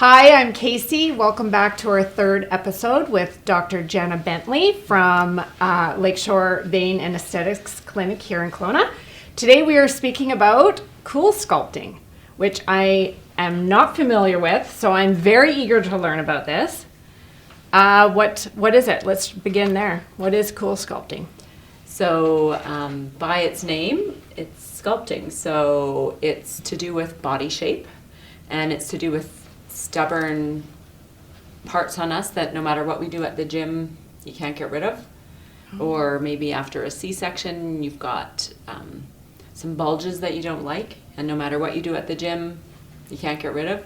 Hi, I'm Casey. Welcome back to our third episode with Dr. Jenna Bentley from Lakeshore Vein and Aesthetics Clinic here in Kelowna. Today we are speaking about Coolsculpting, which I am not familiar with, so I'm very eager to learn about this. What is it? Let's begin there. What is Coolsculpting? So by its name, it's sculpting. So it's to do with body shape, and it's to do with stubborn parts on us that no matter what we do at the gym, you can't get rid of. Or maybe after a C-section, you've got some bulges that you don't like, and no matter what you do at the gym, you can't get rid of.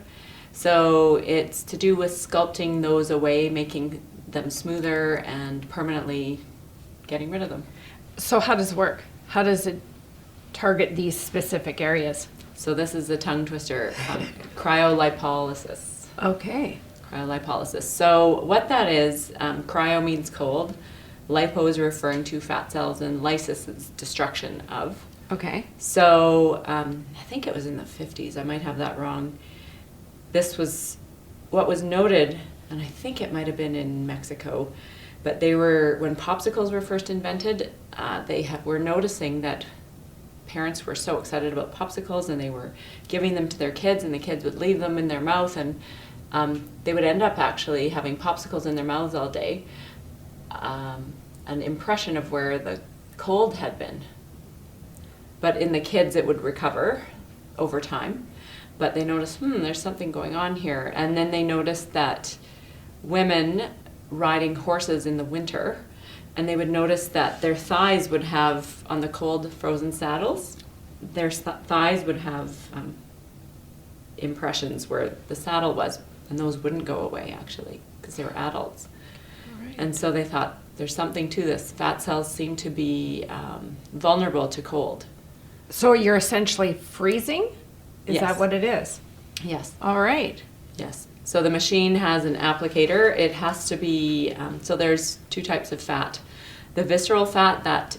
So it's to do with sculpting those away, making them smoother, and permanently getting rid of them. So how does it work? How does it target these specific areas? So this is a tongue twister, cryolipolysis. Okay. Cryolipolysis. So what that is, cryo means cold, lipo is referring to fat cells, and lysis is destruction of. Okay. So I think it was in the 50s, I might have that wrong. This was what was noted, and I think it might have been in Mexico, but when popsicles were first invented, were noticing that parents were so excited about popsicles and they were giving them to their kids, and the kids would leave them in their mouth, and they would end up actually having popsicles in their mouths all day. An impression of where the cold had been. But in the kids it would recover over time. But they noticed, there's something going on here. And then they noticed that women riding horses in the winter, and they would notice that their thighs would have, on the cold frozen saddles, their thighs would have impressions where the saddle was, and those wouldn't go away actually because they were adults. Right. And so they thought, there's something to this. Fat cells seem to be vulnerable to cold. So you're essentially freezing? Is Yes. that what it is? Yes. All right. Yes. So the machine has an applicator. It has to be, so there's two types of fat. The visceral fat, that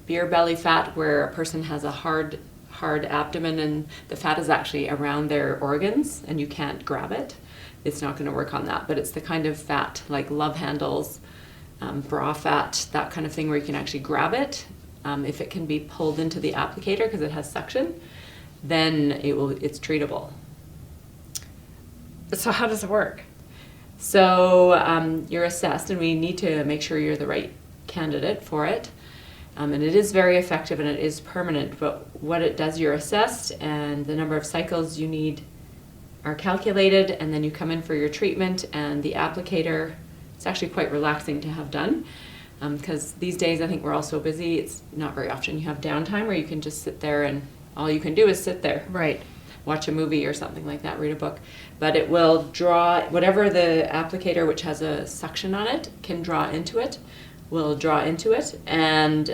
beer belly fat, where a person has a hard abdomen and the fat is actually around their organs and you can't grab it. It's not going to work on that, but it's the kind of fat like love handles, bra fat, that kind of thing where you can actually grab it. If it can be pulled into the applicator because it has suction, then it's treatable. So how does it work? So you're assessed, and we need to make sure you're the right candidate for it. And it is very effective and it is permanent, but what it does, you're assessed and the number of cycles you need are calculated, and then you come in for your treatment, and the applicator, it's actually quite relaxing to have done. Because these days I think we're all so busy, it's not very often you have downtime where you can just sit there and all you can do is sit there. Right. Watch a movie or something like that, read a book. But it will draw, whatever the applicator, which has a suction on it, can draw into it, will draw into it. And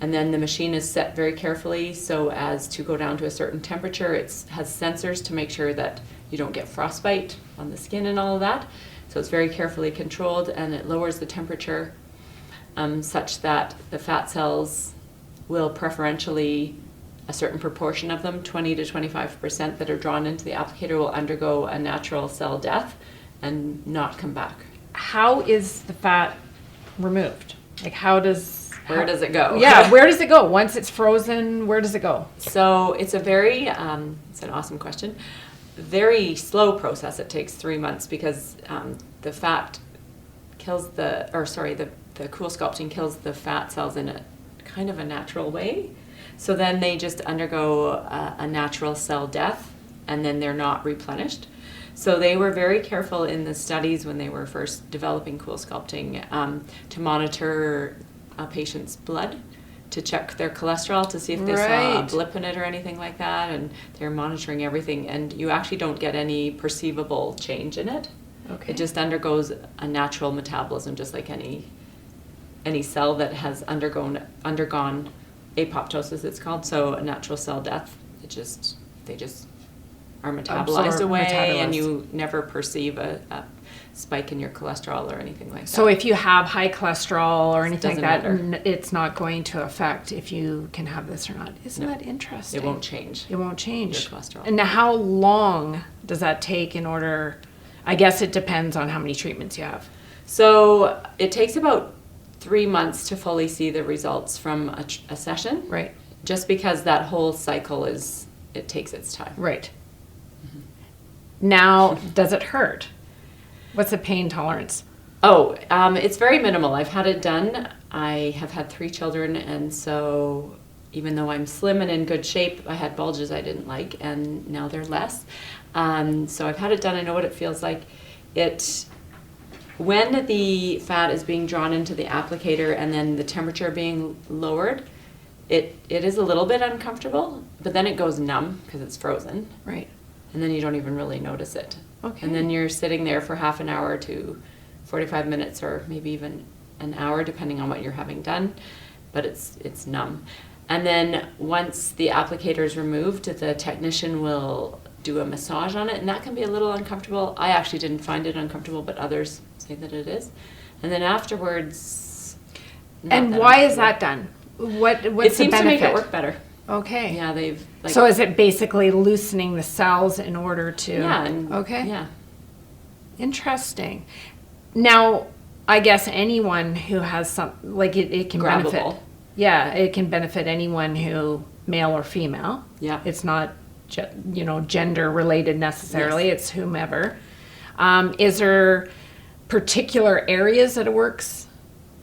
then the machine is set very carefully so as to go down to a certain temperature. It has sensors to make sure that you don't get frostbite on the skin and all of that. So it's very carefully controlled, and it lowers the temperature such that the fat cells will preferentially, a certain proportion of them, 20 to 25% that are drawn into the applicator, will undergo a natural cell death and not come back. How is the fat removed? Like Where does it go? Yeah, where does it go? Once it's frozen, where does it go? So it's a very, it's an awesome question. Very slow process. It takes 3 months because the fat kills the Coolsculpting kills the fat cells in a kind of a natural way. So then they just undergo a natural cell death, and then they're not replenished. So they were very careful in the studies when they were first developing Coolsculpting to monitor a patient's blood, to check their cholesterol to see if they saw a blip in it or anything like that, and they're monitoring everything, and you actually don't get any perceivable change in it. Okay. It just undergoes a natural metabolism, just like any cell that has undergone apoptosis, it's called, so a natural cell death. They just are metabolized away, and you never perceive a spike in your cholesterol or anything like that. So if you have high cholesterol or anything like that, matter. It's not going to affect if you can have this or not. Isn't that interesting? It won't change. It won't change. Your cholesterol. And now how long does that take in order? I guess it depends on how many treatments you have. So it takes about 3 months to fully see the results from a session. Right. Just because that whole cycle it takes its time. Right. Now, does it hurt? What's the pain tolerance? Oh, it's very minimal. I've had it done. I have had 3 children, and so even though I'm slim and in good shape, I had bulges I didn't like, and now they're less. So I've had it done. I know what it feels like. When the fat is being drawn into the applicator and then the temperature being lowered, it is a little bit uncomfortable, but then it goes numb because it's frozen. Right. And then you don't even really notice it. Okay. And then you're sitting there for half an hour to 45 minutes or maybe even an hour, depending on what you're having done, but it's numb. And then once the applicator is removed, the technician will do a massage on it, and that can be a little uncomfortable. I actually didn't find it uncomfortable, but others say that it is. And then afterwards... And why is that done? What's the benefit? It seems to make it work better. Okay. Yeah, so is it basically loosening the cells in order to... Yeah. Okay. Yeah. Interesting. Now, I guess anyone who has it can Grabbable. benefit. Yeah, it can benefit anyone who, male or female. Yeah. It's not, gender related necessarily. Yes. It's whomever. Is there particular areas that it works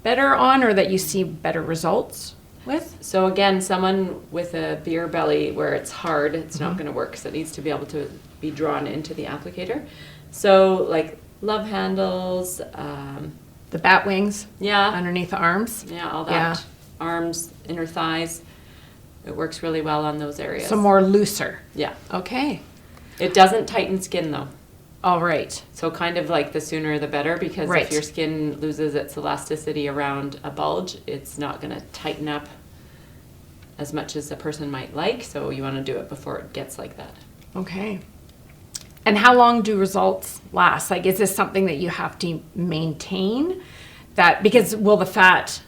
better on, or that you see better results with? So again, someone with a beer belly where it's hard, it's not going to work, because it needs to be able to be drawn into the applicator. So like love handles, The bat wings yeah, underneath the arms. yeah, all that. Yeah. Arms, inner thighs. It works really well on those areas. So more looser. Yeah. Okay. It doesn't tighten skin though. All right. So kind of like the sooner the better, because Right. if your skin loses its elasticity around a bulge, it's not going to tighten up as much as a person might like. So you want to do it before it gets like that. Okay. And how long do results last? Like, is this something that you have to maintain? Because will the fat,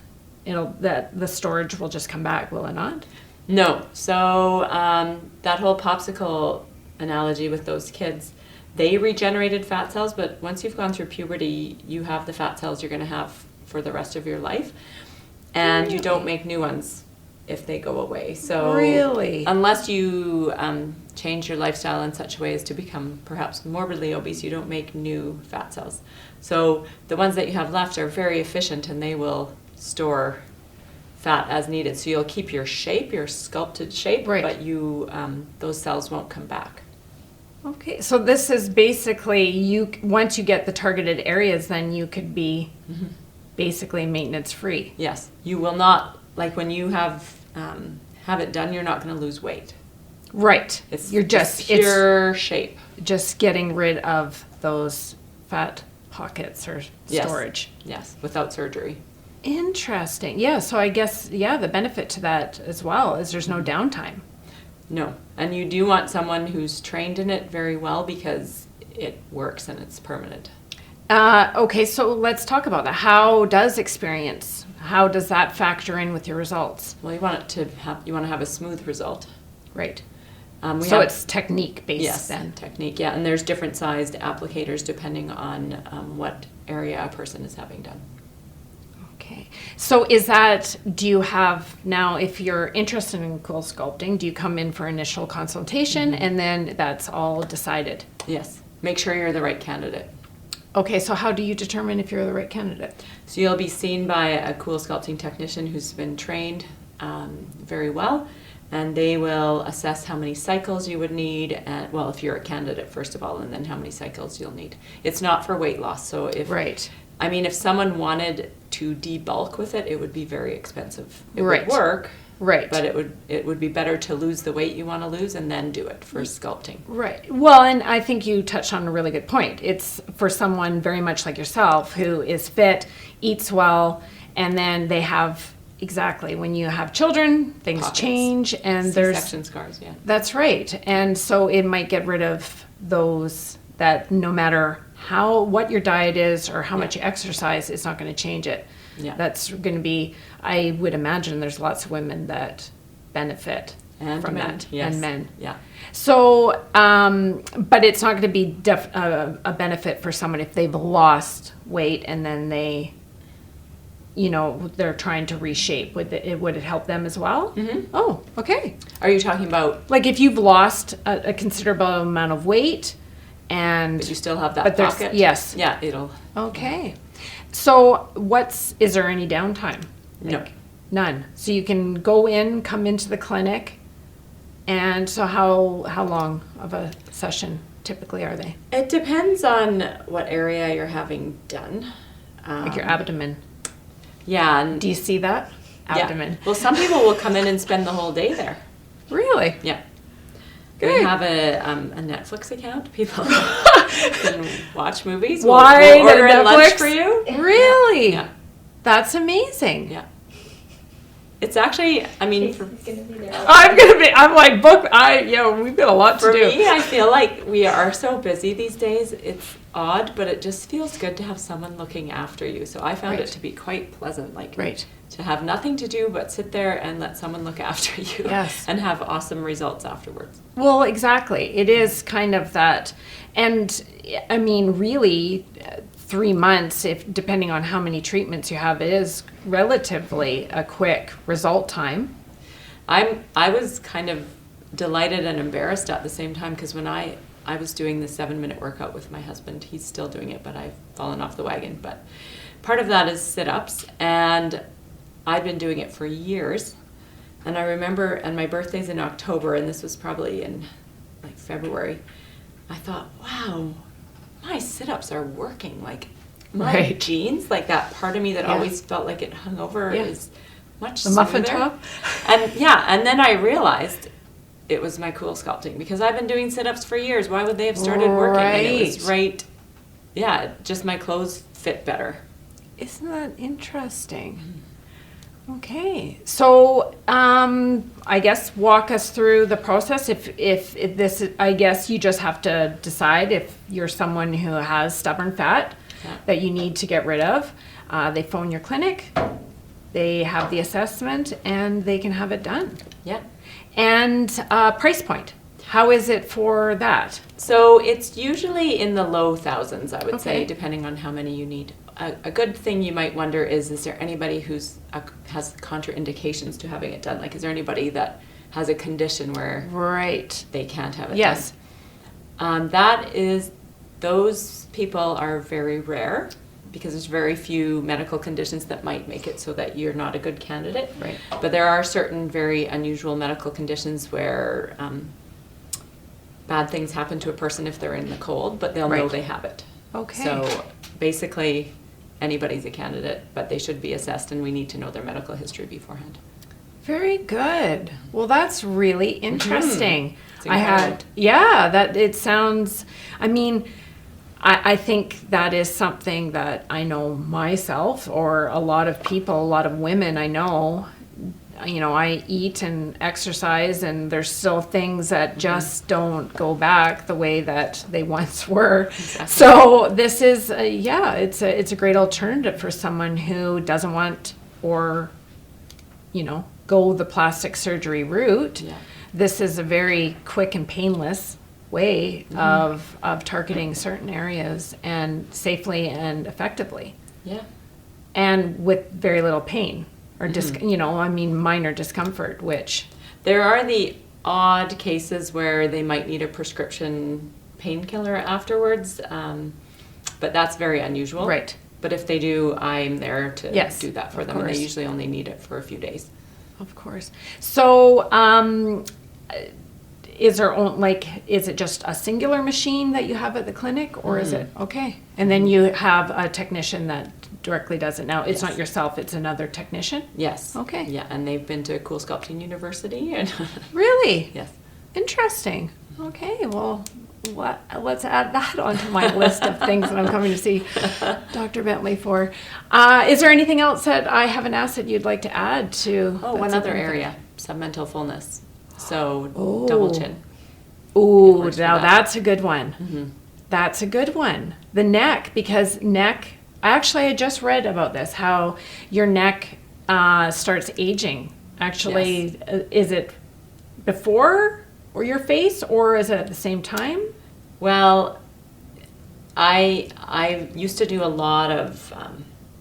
the storage will just come back, will it not? No. So that whole popsicle analogy with those kids, they regenerated fat cells, but once you've gone through puberty, you have the fat cells you're going to have for the rest of your life, and you don't make new ones if they go away. So Really? unless you change your lifestyle in such a way as to become perhaps morbidly obese, you don't make new fat cells. So the ones that you have left are very efficient, and they will store fat as needed. So you'll keep your shape, your sculpted shape, Right. but those cells won't come back. Okay. So this is basically, once you get the targeted areas, then you could be basically maintenance free. Yes, you will not, like when you have it done, you're not going to lose weight. Right. It's pure shape. Just getting rid of those fat pockets or Yes. storage. Yes, without surgery. Interesting. Yeah. So I guess, the benefit to that as well is there's no downtime. No, and you do want someone who's trained in it very well, because it works and it's permanent. Okay, so let's talk about that. How does that factor in with your results? Well, you want to have a smooth result. Right. So It's technique based yes, then. technique. Yeah, and there's different sized applicators depending on what area a person is having done. Okay. So do you have now, if you're interested in Coolsculpting, do you come in for initial consultation and then that's all decided? Yes, make sure you're the right candidate. Okay, so how do you determine if you're the right candidate? So you'll be seen by a Coolsculpting technician who's been trained very well, and they will assess how many cycles you would need, and if you're a candidate first of all, and then how many cycles you'll need. It's not for weight loss, so if someone wanted to debulk with it, it would be very expensive. It would work, right? But it would be better to lose the weight you want to lose and then do it for sculpting. Right. Well, and I think you touched on a really good point. It's for someone very much like yourself who is fit, eats well, and then they have, exactly, when you have children, things Pockets. Change, and C-section scars, yeah. That's right. And so it might get rid of those that no matter what your diet is or how much you exercise, it's not going to change it. Yeah. That's going to be, I would imagine there's lots of women that benefit And from men, that. yes. And men. Yeah. So, but it's not going to be a benefit for someone if they've lost weight and then they, they're trying to reshape. Would it help them as well? Mm-hmm. Oh, okay. Are you talking about? Like if you've lost a considerable amount of weight and... But you still have that but there's- pocket? yes. Yeah, it'll... Okay. So is there any downtime? No. None. So you can go in, come into the clinic, and so how long of a session typically are they? It depends on what area you're having done. Like your abdomen. Yeah. And Do you see that? Abdomen. Yeah. Well, some people will come in and spend the whole day there. Really? Yeah. Good. We have a Netflix account. People can watch movies. Why We'll order in lunch Netflix? for you. Really? Yeah. That's amazing. Yeah. It's actually, I mean, I'm like, we've got a lot to for do. me, I feel like we are so busy these days. It's odd, but it just feels good to have someone looking after you. So I found Right. it to be quite pleasant, like Right. to have nothing to do but sit there and let someone look after you. Yes. And have awesome results afterwards. Well, exactly. It is kind of that. And I mean, really, 3 months, if depending on how many treatments you have, it is relatively a quick result time. I was kind of delighted and embarrassed at the same time because when I was doing the 7-minute workout with my husband, he's still doing it, but I've fallen off the wagon. But part of that is sit-ups, and I've been doing it for years. And I remember, and my birthday's in October, and this was probably in like February, I thought, wow, my sit-ups are working. Like my Right. jeans, like that part of me that Yeah. always felt like it hung over Yeah. is much The muffin smoother. top? And then I realized it was my Coolsculpting because I've been doing sit-ups for years. Why would they have started working? And it was Right. just my clothes fit better. Isn't that interesting? Okay, so I guess walk us through the process. If this, I guess you just have to decide if you're someone who has stubborn fat Yeah. that you need to get rid of. They phone your clinic, they have the assessment, and they can have it done. Yeah. And price point, how is it for that? So it's usually in the low thousands, I would Okay. say, depending on how many you need. A good thing you might wonder is there anybody who's has contraindications to having it done? Like, is there anybody that has a condition where Right. they can't have it Yes. done? Those people are very rare because there's very few medical conditions that might make it so that you're not a good candidate. Right. But there are certain very unusual medical conditions where bad things happen to a person if they're in the cold, but they'll know Right. they have it. Okay. So basically, anybody's a candidate, but they should be assessed, and we need to know their medical history beforehand. Very good. Well, that's really interesting. It's incredible. That it sounds, I mean, I think that is something that I know myself or a lot of people, a lot of women I know, I eat and exercise and there's still things that just don't go back the way that they once were. Exactly. So this is, it's a great alternative for someone who doesn't want or, go the plastic surgery route. Yeah. This is a very quick and painless way of targeting certain areas and safely and effectively Yeah. and with very little pain or minor discomfort, which There are the odd cases where they might need a prescription painkiller afterwards, but that's very unusual. Right. But if they do, I'm there to Yes, do that for of them, and they course. usually only need it for a few days. of course. So is it just a singular machine that you have at the clinic or is it okay? And then you have a technician that directly does it. Now it's Yes. not yourself, it's another technician. Yes. Okay. Yeah, and they've been to Coolsculpting University, and Really? yes. Interesting. Okay, well, let's add that onto my list of things that I'm coming to see Dr. Bentley for. Is there anything else that I haven't asked that you'd like to add to? Oh, one that's other something- area, submental fullness. So Oh. double chin. Ooh, works for now that. that's a good one. Mm-hmm. That's a good one. The neck, because I just read about this, how your neck starts aging actually, is it before or your face, or is it at the same time? Well, I used to do a lot of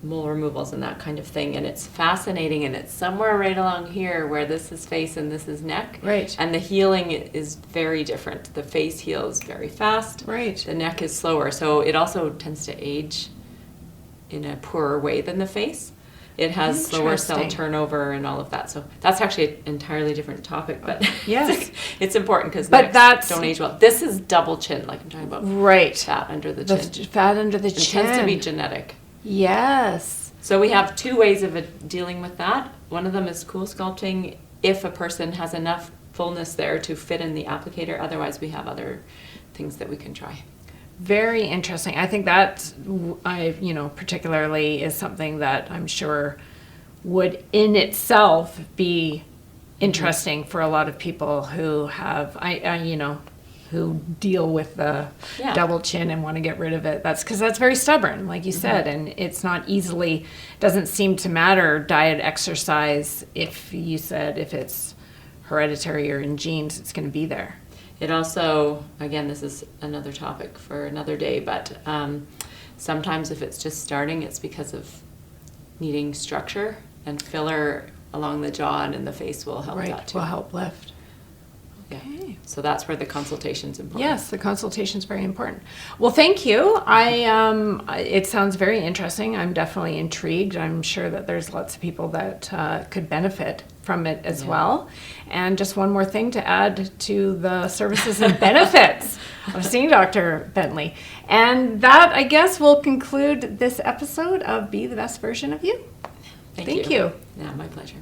mole removals and that kind of thing, and it's fascinating, and it's somewhere right along here where this is face and this is neck. Right. And the healing is very different. The face heals very fast. Right. The neck is slower, so it also tends to age in a poorer way than the face. It has slower cell Interesting. turnover and all of that. So that's actually an entirely different topic, but Yes. it's important because But necks that's- don't age well. This is double chin, like I'm talking about Right. fat under the The chin. fat under the It chin. tends to be genetic. Yes. So we have two ways of dealing with that. One of them is Coolsculpting if a person has enough fullness there to fit in the applicator. Otherwise, we have other things that we can try. Very interesting. I think that particularly is something that I'm sure would in itself be interesting for a lot of people who have, who deal with the Yeah. double chin and want to get rid of it. That's because that's very stubborn, like you said, and it's not easily, doesn't seem to matter diet, exercise, if it's hereditary or in genes, it's going to be there. It also, again, this is another topic for another day, but sometimes if it's just starting, it's because of needing structure, and filler along the jaw and in the face will help that too. Will help lift. Yeah. Okay. So that's where the consultation's important. Yes, the consultation is very important. Well, thank you. It sounds very interesting. I'm definitely intrigued. I'm sure that there's lots of people that could benefit from it as well. And just one more thing to add to the services and benefits of seeing Dr. Bentley. And that, I guess, will conclude this episode of Be the Best Version of You. Thank Thank you. Yeah, my pleasure.